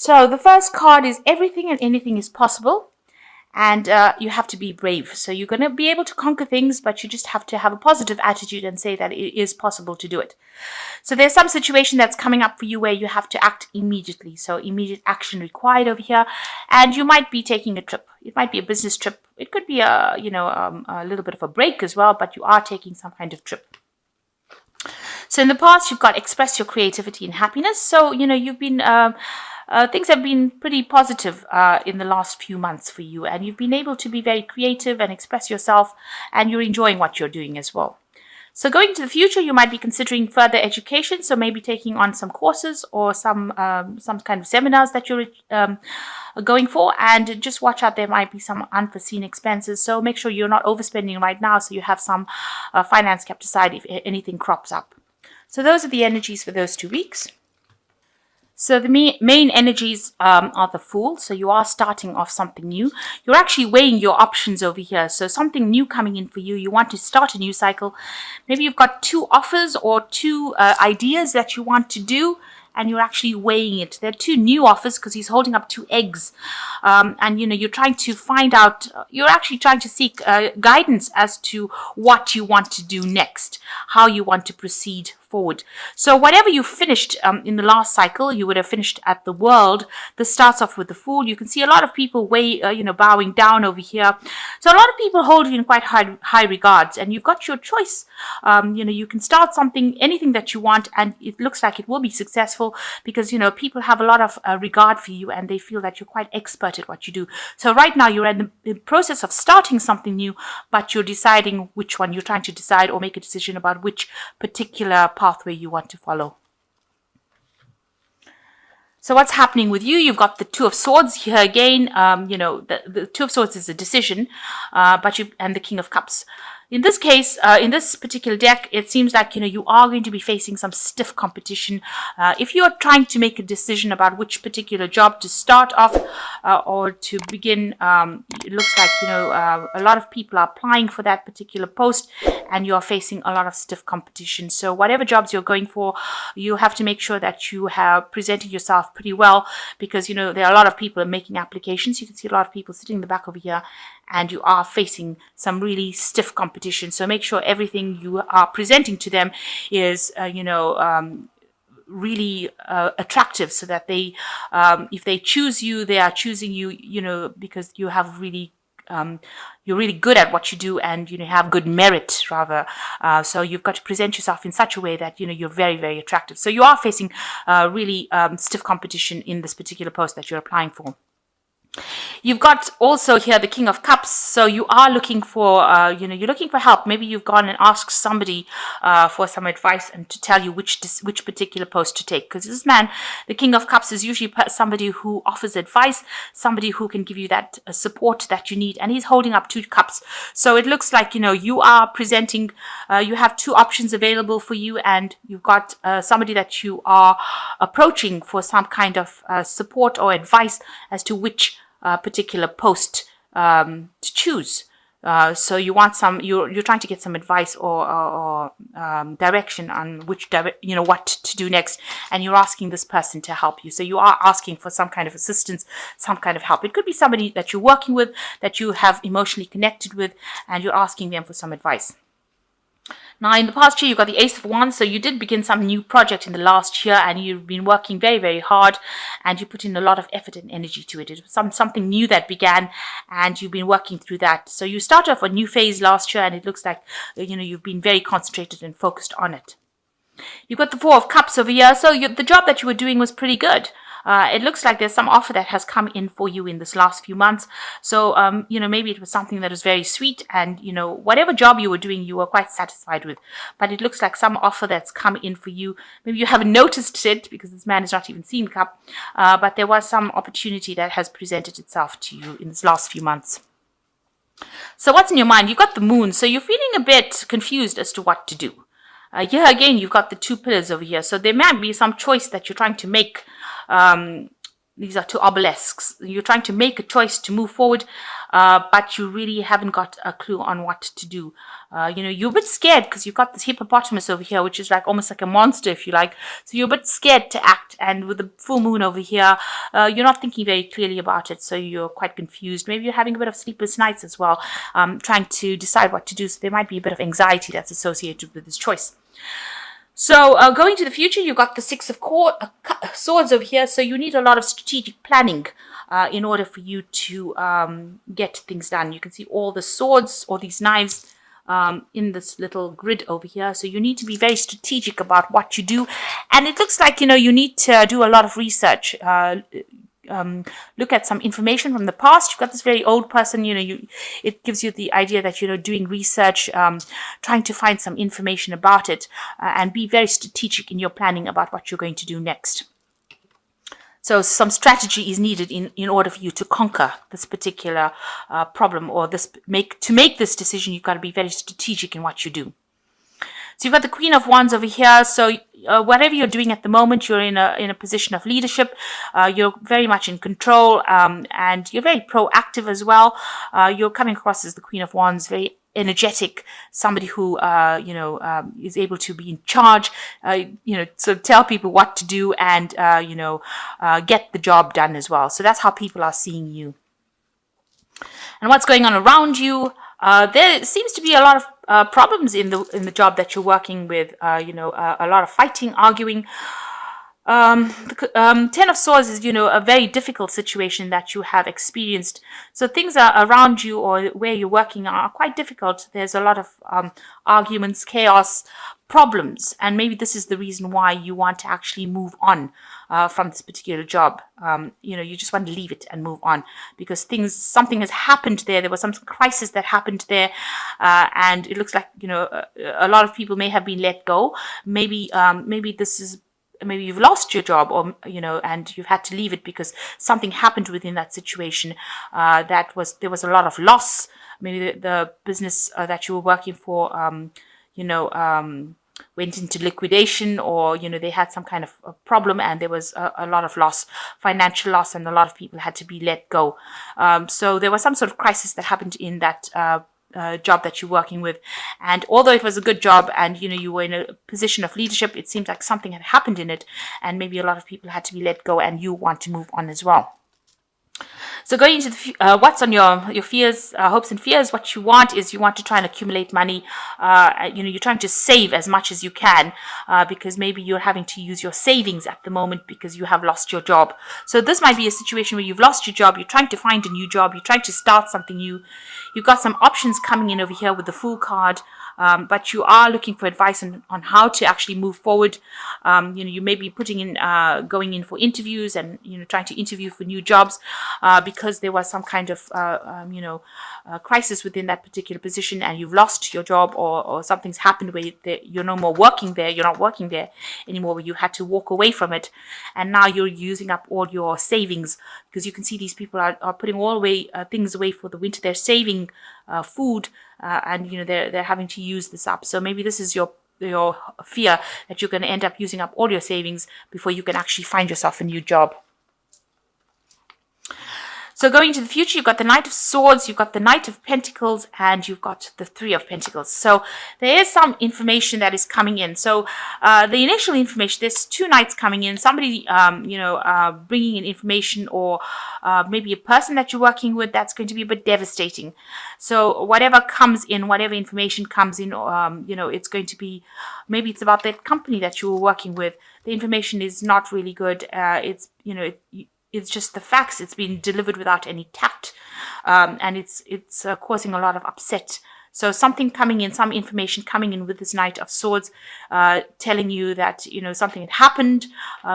So the first card is everything and anything is possible. And you have to be brave. So you're going to be able to conquer things, but you just have to have a positive attitude and say that it is possible to do it. So there's some situation that's coming up for you where you have to act immediately. So immediate action required over here. And you might be taking a trip. It might be a business trip. It could be a little bit of a break as well, but you are taking some kind of trip. So in the past, you've got express your creativity and happiness. So, you've been... things have been pretty positive in the last few months for you, and you've been able to be very creative and express yourself, and you're enjoying what you're doing as well. So going into the future, you might be considering further education, so maybe taking on some courses or some kind of seminars that you're going for, and just watch out, there might be some unforeseen expenses, so make sure you're not overspending right now, so you have some finance kept aside if anything crops up. So those are the energies for those 2 weeks. So the main energies are the Fool. So you are starting off something new. You're actually weighing your options over here. So something new coming in for you. You want to start a new cycle. Maybe you've got 2 offers or 2 ideas that you want to do, and you're actually weighing it. There are 2 new offers because he's holding up 2 eggs. And, you're trying to find out, you're actually trying to seek guidance as to what you want to do next, how you want to proceed forward. So whatever you finished in the last cycle, you would have finished at the World. This starts off with the Fool. You can see a lot of people bowing down over here. So a lot of people hold you in quite high regards, and you've got your choice. You can start something, anything that you want, and it looks like it will be successful because, people have a lot of regard for you, and they feel that you're quite expert at what you do. So right now you're in the process of starting something new, but you're deciding which one. You're trying to decide or make a decision about which particular pathway you want to follow. So what's happening with you? You've got the 2 of Swords here again. The 2 of Swords is a decision, and the King of Cups. In this case, in this particular deck, it seems like, you are going to be facing some stiff competition. If you're trying to make a decision about which particular job to start off or to begin, it looks like, a lot of people are applying for that particular post, and you're facing a lot of stiff competition. So whatever jobs you're going for, you have to make sure that you have presented yourself pretty well, because, there are a lot of people making applications. You can see a lot of people sitting in the back over here, and you are facing some really stiff competition. So make sure everything you are presenting to them is, really attractive, so that they, if they choose you, they are choosing you, because you have really, you're really good at what you do, and, have good merit, rather. So you've got to present yourself in such a way that, you're very, very attractive. So you are facing really stiff competition in this particular post that you're applying for. You've got also here the King of Cups. So you are looking for, you're looking for help. Maybe you've gone and asked somebody for some advice and to tell you which particular post to take. Because this man, the King of Cups, is usually somebody who offers advice, somebody who can give you that support that you need. And he's holding up 2 cups. So it looks like, you are presenting, you have 2 options available for you, and you've got somebody that you are approaching for some kind of support or advice as to which particular post to choose. So you want you're trying to get some advice or direction on which what to do next, and you're asking this person to help you. So you are asking for some kind of assistance, some kind of help. It could be somebody that you're working with, that you have emotionally connected with, and you're asking them for some advice. Now, in the past year, you've got the Ace of Wands, so you did begin some new project in the last year, and you've been working very, very hard, and you put in a lot of effort and energy to it. It was something new that began, and you've been working through that. So you started off a new phase last year, and it looks like, you've been very concentrated and focused on it. You've got the 4 of Cups over here, so the job that you were doing was pretty good. It looks like there's some offer that has come in for you in this last few months. So, maybe it was something that was very sweet, and, whatever job you were doing, you were quite satisfied with. But it looks like some offer that's come in for you. Maybe you haven't noticed it because this man has not even seen Cup. But there was some opportunity that has presented itself to you in this last few months. So what's in your mind? You've got the Moon. So you're feeling a bit confused as to what to do. Here again, you've got the 2 pillars over here. So there might be some choice that you're trying to make. These are 2 obelisks. You're trying to make a choice to move forward. but you really haven't got a clue on what to do. You're a bit scared because you've got this hippopotamus over here, which is like almost like a monster, if you like. So you're a bit scared to act. And with the full moon over here, you're not thinking very clearly about it. So you're quite confused. Maybe you're having a bit of sleepless nights as well, trying to decide what to do. So there might be a bit of anxiety that's associated with this choice. So going to the future, you've got the Six of Swords over here. So you need a lot of strategic planning in order for you to get things done. You can see all the swords or these knives in this little grid over here. So you need to be very strategic about what you do. And it looks like, you need to do a lot of research. Look at some information from the past. You've got this very old person, it gives you the idea that, doing research, trying to find some information about it, and be very strategic in your planning about what you're going to do next. So some strategy is needed in order for you to conquer this particular problem, or to make this decision. You've got to be very strategic in what you do. So you've got the Queen of Wands over here. So whatever you're doing at the moment, you're in a position of leadership. You're very much in control, and you're very proactive as well. You're coming across as the Queen of Wands, very energetic, somebody who is able to be in charge, so tell people what to do, and get the job done as well. So that's how people are seeing you. And what's going on around you? There seems to be a lot of problems in the job that you're working with. A lot of fighting, arguing. Ten of Swords is, a very difficult situation that you have experienced. So things are around you or where you're working are quite difficult. There's a lot of arguments, chaos, problems, and maybe this is the reason why you want to actually move on from this particular job. You just want to leave it and move on because something has happened there. There was some crisis that happened there, and it looks like a lot of people may have been let go. Maybe you've lost your job, or and you've had to leave it because something happened within that situation. There was a lot of loss. Maybe the business that you were working for, went into liquidation, or they had some kind of a problem, and there was a lot of loss, financial loss, and a lot of people had to be let go. So there was some sort of crisis that happened in that job that you're working with, and although it was a good job and you were in a position of leadership, it seems like something had happened in it, and maybe a lot of people had to be let go, and you want to move on as well. So going into what's on your fears, hopes and fears, what you want is you want to try and accumulate money. You're trying to save as much as you can because maybe you're having to use your savings at the moment because you have lost your job. So this might be a situation where you've lost your job, you're trying to find a new job, you're trying to start something new. You've got some options coming in over here with the Fool card. But you are looking for advice on how to actually move forward. You may be going in for interviews and trying to interview for new jobs because there was some kind of crisis within that particular position, and you've lost your job, or something's happened where you're no more working there. You're not working there anymore. Where you had to walk away from it, and now you're using up all your savings because you can see these people are putting all things away for the winter. They're saving food. And they're having to use this up. So maybe this is your fear that you're going to end up using up all your savings before you can actually find yourself a new job. So going into the future, you've got the Knight of Swords, you've got the Knight of Pentacles, and you've got the Three of Pentacles. So there is some information that is coming in. So the initial information, there's two knights coming in, somebody, bringing in information, or maybe a person that you're working with that's going to be a bit devastating. So whatever comes in, whatever information comes in, it's going to be, maybe it's about that company that you were working with. The information is not really good. It's just the facts. It's been delivered without any tact, and it's causing a lot of upset. So something coming in, some information coming in with this Knight of Swords, telling you that something had happened.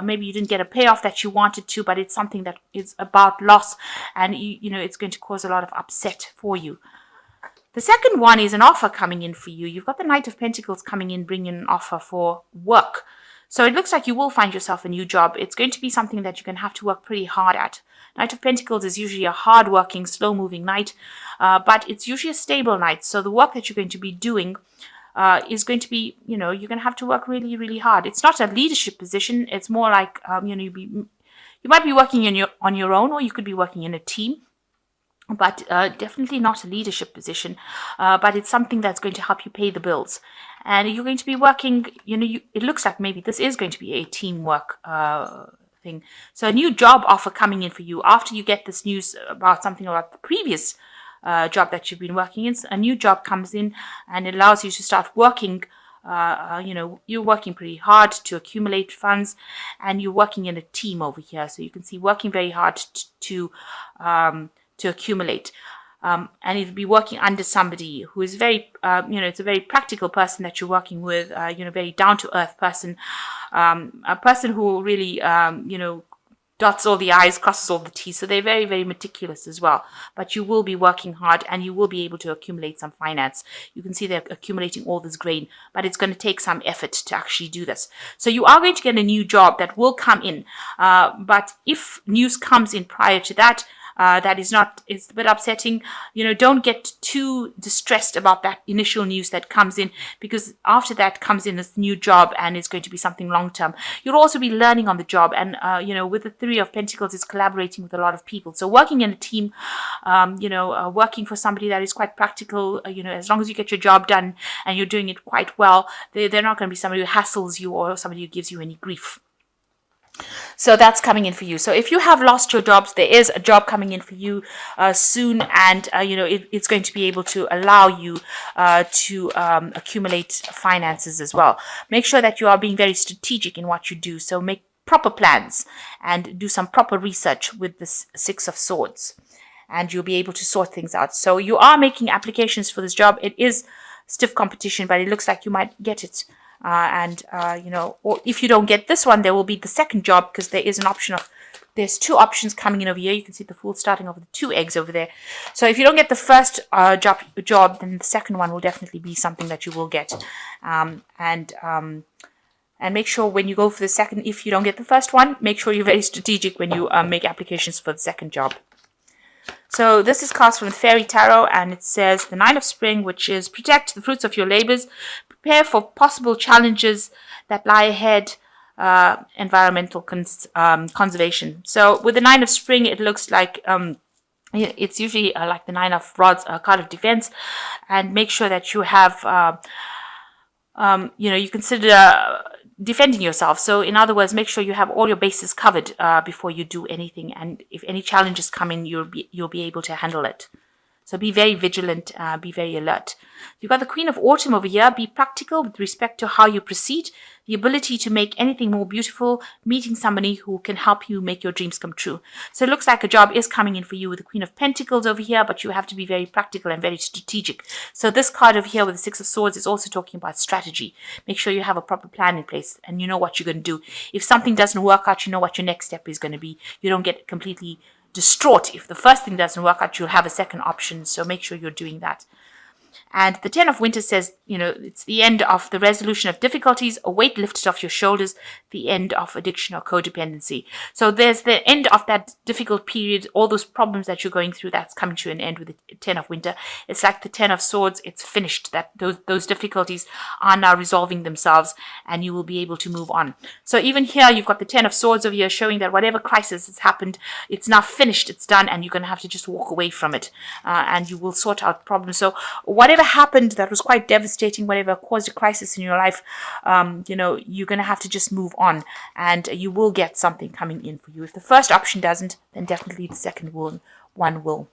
Maybe you didn't get a payoff that you wanted to, but it's something that is about loss, and it's going to cause a lot of upset for you. The second one is an offer coming in for you. You've got the Knight of Pentacles coming in, bringing an offer for work. So it looks like you will find yourself a new job. It's going to be something that you're going to have to work pretty hard at. Knight of Pentacles is usually a hard-working, slow-moving knight, but it's usually a stable knight. So the work that you're going to be doing is going to be, you're going to have to work really, really hard. It's not a leadership position. It's more like, you might be working on your own, or you could be working in a team. but definitely not a leadership position, but it's something that's going to help you pay the bills. And you're going to be working, it looks like maybe this is going to be a teamwork thing. So a new job offer coming in for you after you get this news about something about the previous job that you've been working in. So a new job comes in and it allows you to start working. You're working pretty hard to accumulate funds, and you're working in a team over here. So you can see working very hard to accumulate. And you'll be working under somebody who is very, it's a very practical person that you're working with, very down to earth person, a person who really, dots all the I's, crosses all the T's. So they're very, very meticulous as well. But you will be working hard and you will be able to accumulate some finance. You can see they're accumulating all this grain, but it's going to take some effort to actually do this. So you are going to get a new job that will come in. But if news comes in prior to that, that is not, it's a bit upsetting. Don't get too distressed about that initial news that comes in, because after that comes in this new job and it's going to be something long term. You'll also be learning on the job, and with the Three of Pentacles, is collaborating with a lot of people. So working in a team, working for somebody that is quite practical, as long as you get your job done and you're doing it quite well, they're not going to be somebody who hassles you or somebody who gives you any grief. So that's coming in for you. So if you have lost your jobs, there is a job coming in for you soon, and it's going to be able to allow you to accumulate finances as well. Make sure that you are being very strategic in what you do. So make proper plans and do some proper research with this Six of Swords, and you'll be able to sort things out. So you are making applications for this job. It is stiff competition, but it looks like you might get it. Or if you don't get this one, there will be the second job, because there is an option of, there's two options coming in over here. You can see the Fool starting off with 2 eggs over there. So if you don't get the first job, then the second one will definitely be something that you will get. And make sure when you go for the second, if you don't get the first one, make sure you're very strategic when you make applications for the second job. So this is cast from the Fairy Tarot, and it says the Nine of Spring, which is protect the fruits of your labors, prepare for possible challenges that lie ahead, environmental conservation. So with the Nine of Spring, it looks like it's usually like the Nine of Rods, card of defense, and make sure that you have, you consider defending yourself. So in other words, make sure you have all your bases covered before you do anything, and if any challenges come in, you'll be able to handle it. So be very vigilant, be very alert. You've got the Queen of Autumn over here. Be practical with respect to how you proceed. The ability to make anything more beautiful, meeting somebody who can help you make your dreams come true. So it looks like a job is coming in for you with the Queen of Pentacles over here, but you have to be very practical and very strategic. So this card over here with the Six of Swords is also talking about strategy. Make sure you have a proper plan in place and you know what you're going to do. If something doesn't work out, you know what your next step is going to be. You don't get completely distraught. If the first thing doesn't work out, you'll have a second option. So make sure you're doing that. And the Ten of Winter says, it's the end of the resolution of difficulties, a weight lifted off your shoulders, the end of addiction or codependency. So there's the end of that difficult period, all those problems that you're going through, that's coming to an end with the Ten of Winter. It's like the Ten of Swords, it's finished. That those difficulties are now resolving themselves, and you will be able to move on. So even here, you've got the Ten of Swords over here showing that whatever crisis has happened, it's now finished, it's done, and you're going to have to just walk away from it, and you will sort out problems. So whatever happened that was quite devastating, whatever caused a crisis in your life, you're going to have to just move on, and you will get something coming in for you. If the first option doesn't, then definitely the second one will.